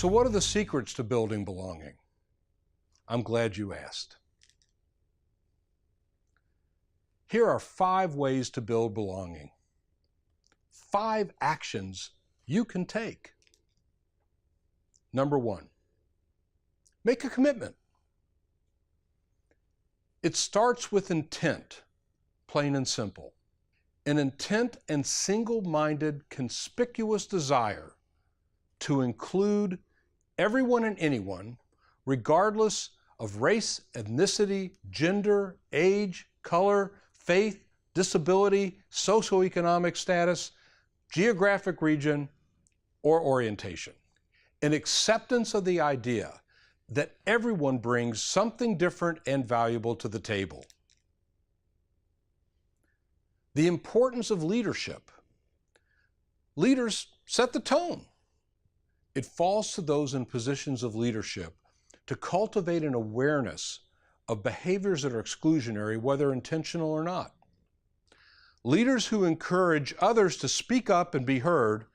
So what are the secrets to building belonging? I'm glad you asked. Here are 5 ways to build belonging. 5 actions you can take. Number 1, make a commitment. It starts with intent, plain and simple. An intent and single-minded, conspicuous desire to include everyone and anyone, regardless of race, ethnicity, gender, age, color, faith, disability, socioeconomic status, geographic region, or orientation. An acceptance of the idea that everyone brings something different and valuable to the table. The importance of leadership. Leaders set the tone. It falls to those in positions of leadership to cultivate an awareness of behaviors that are exclusionary, whether intentional or not. Leaders who encourage others to speak up and be heard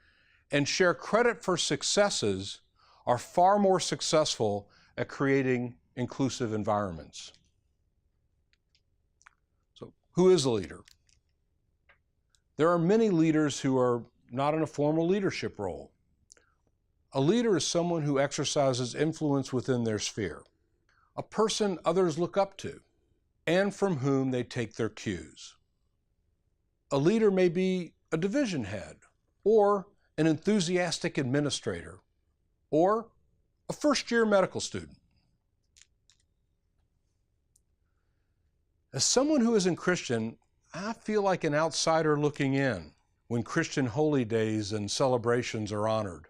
and share credit for successes are far more successful at creating inclusive environments. So, who is a leader? There are many leaders who are not in a formal leadership role. A leader is someone who exercises influence within their sphere, a person others look up to, and from whom they take their cues. A leader may be a division head, or an enthusiastic administrator, or a first-year medical student. As someone who isn't Christian, I feel like an outsider looking in when Christian holy days and celebrations are honored.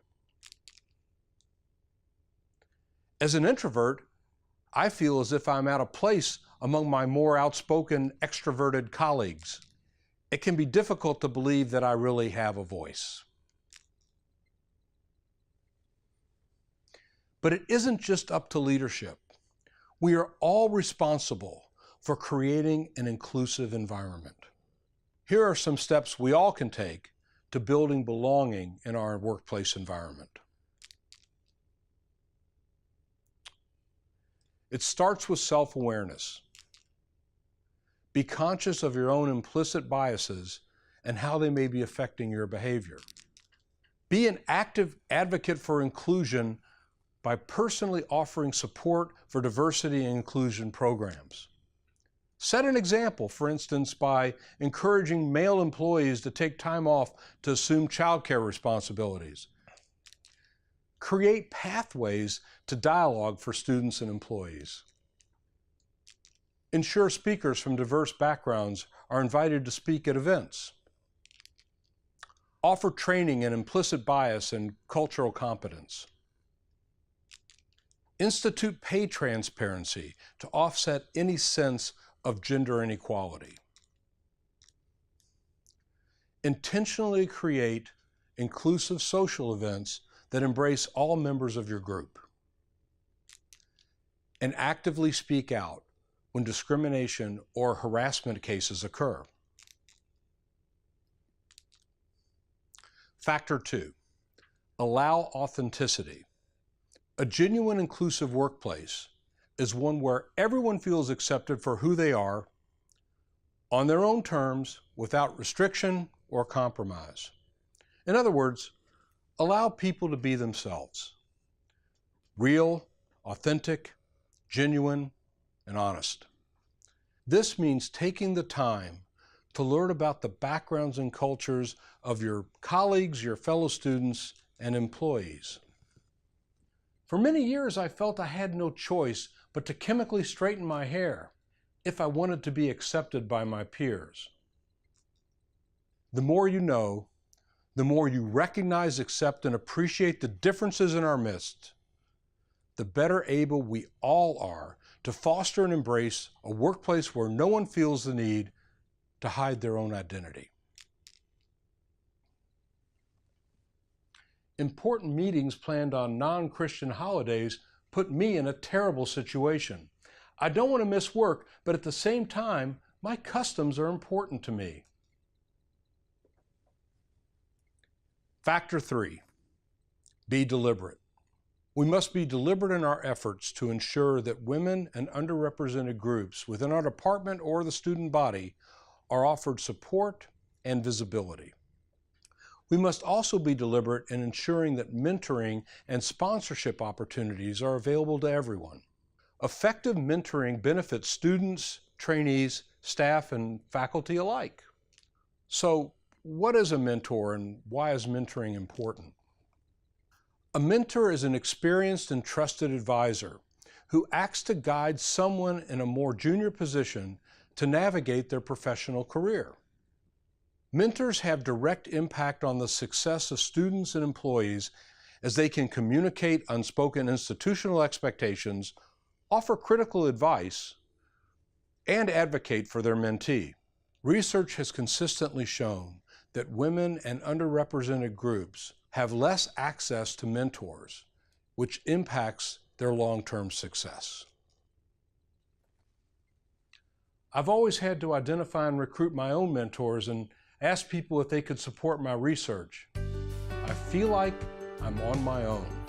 As an introvert, I feel as if I'm out of place among my more outspoken, extroverted colleagues. It can be difficult to believe that I really have a voice. But it isn't just up to leadership. We are all responsible for creating an inclusive environment. Here are some steps we all can take to building belonging in our workplace environment. It starts with self-awareness. Be conscious of your own implicit biases and how they may be affecting your behavior. Be an active advocate for inclusion by personally offering support for diversity and inclusion programs. Set an example, for instance, by encouraging male employees to take time off to assume childcare responsibilities. Create pathways to dialogue for students and employees. Ensure speakers from diverse backgrounds are invited to speak at events. Offer training in implicit bias and cultural competence. Institute pay transparency to offset any sense of gender inequality. Intentionally create inclusive social events that embrace all members of your group. And actively speak out when discrimination or harassment cases occur. Factor 2, allow authenticity. A genuine inclusive workplace is one where everyone feels accepted for who they are, on their own terms, without restriction or compromise. In other words, allow people to be themselves. Real, authentic, genuine, and honest. This means taking the time to learn about the backgrounds and cultures of your colleagues, your fellow students, and employees. For many years, I felt I had no choice but to chemically straighten my hair if I wanted to be accepted by my peers. The more you know, the more you recognize, accept, and appreciate the differences in our midst, the better able we all are to foster and embrace a workplace where no one feels the need to hide their own identity. Important meetings planned on non-Christian holidays put me in a terrible situation. I don't want to miss work, but at the same time, my customs are important to me. Factor 3, be deliberate. We must be deliberate in our efforts to ensure that women and underrepresented groups within our department or the student body are offered support and visibility. We must also be deliberate in ensuring that mentoring and sponsorship opportunities are available to everyone. Effective mentoring benefits students, trainees, staff, and faculty alike. So, what is a mentor and why is mentoring important? A mentor is an experienced and trusted advisor who acts to guide someone in a more junior position to navigate their professional career. Mentors have direct impact on the success of students and employees as they can communicate unspoken institutional expectations, offer critical advice, and advocate for their mentee. Research has consistently shown that women and underrepresented groups have less access to mentors, which impacts their long-term success. I've always had to identify and recruit my own mentors and ask people if they could support my research. I feel like I'm on my own.